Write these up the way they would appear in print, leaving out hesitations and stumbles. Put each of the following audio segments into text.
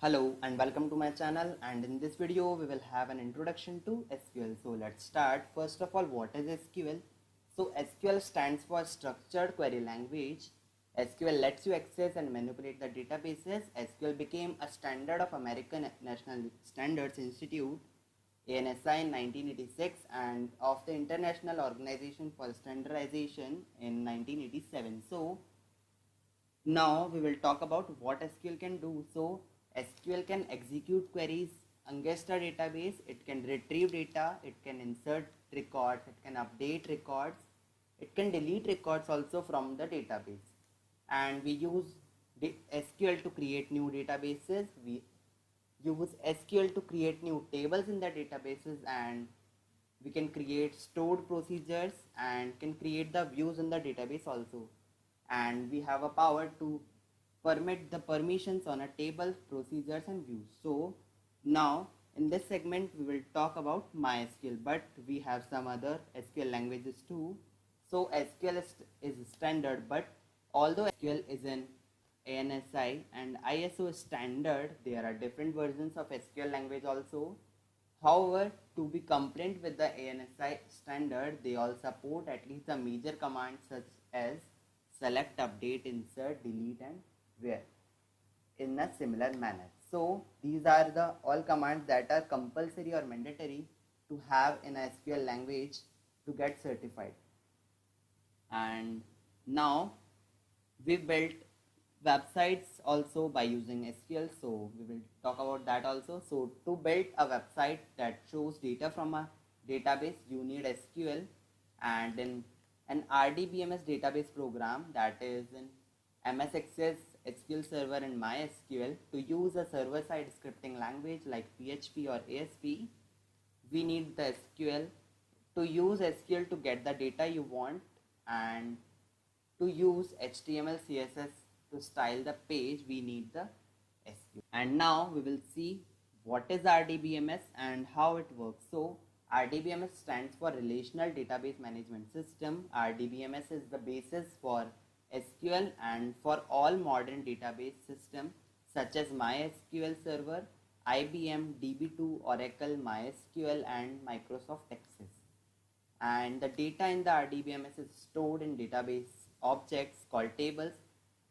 Hello and welcome to my channel, and in this video we will have an introduction to SQL. So let's start. First of all, what is SQL? So SQL stands for Structured Query Language. SQL lets you access and manipulate the databases. SQL became a standard of American National Standards Institute ANSI in 1986 and of the International Organization for Standardization in 1987. So now we will talk about what SQL can do. So SQL can execute queries against a database, it can retrieve data, it can insert records, it can update records, it can delete records also from the database. And we use SQL to create new databases, we use SQL to create new tables in the databases, and we can create stored procedures and can create the views in the database also. And we have a power to permit the permissions on a table, procedures and views. So now in this segment we will talk about MySQL, but we have some other SQL languages too. So SQL is standard, but although SQL is an ANSI and ISO standard, there are different versions of SQL language also. However, to be compliant with the ANSI standard, they all support at least the major commands such as select, update, insert, delete and where in a similar manner. So these are the all commands that are compulsory or mandatory to have in a SQL language to get certified. And now we built websites also by using SQL, so we will talk about that also. So to build a website that shows data from a database, you need SQL, and in an RDBMS database program, that is in MS Access, SQL Server and MySQL, to use a server-side scripting language like PHP or ASP, we need the SQL. To use SQL to get the data you want, and to use HTML, CSS to style the page, we need the SQL. And now we will see what is RDBMS and how it works. So RDBMS stands for Relational Database Management System. RDBMS is the basis for SQL and for all modern database systems such as MySQL Server, IBM, DB2, Oracle, MySQL and Microsoft Access. And the data in the RDBMS is stored in database objects called tables.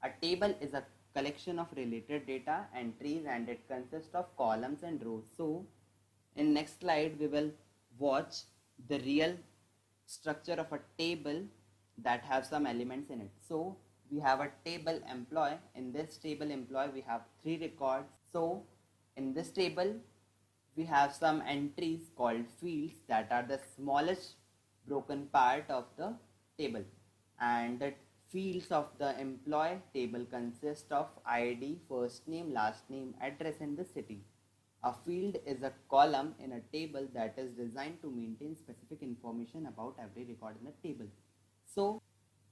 A table is a collection of related data entries and it consists of columns and rows. So in next slide we will watch the real structure of a table that have some elements in it. So we have a table employee. In this table employee we have 3 records. So in this table we have some entries called fields that are the smallest broken part of the table, and the fields of the employee table consist of ID, first name, last name, address and the city. A field is a column in a table that is designed to maintain specific information about every record in the table. So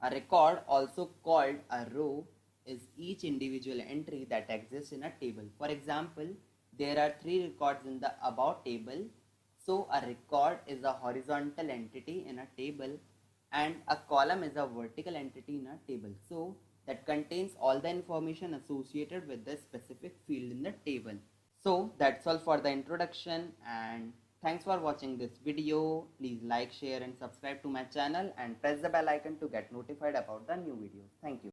a record, also called a row, is each individual entry that exists in a table. For example, there are 3 records in the about table. So a record is a horizontal entity in a table and a column is a vertical entity in a table. So that contains all the information associated with the specific field in the table. So that's all for the introduction, and thanks for watching this video. Please like, share and subscribe to my channel and press the bell icon to get notified about the new videos. Thank you.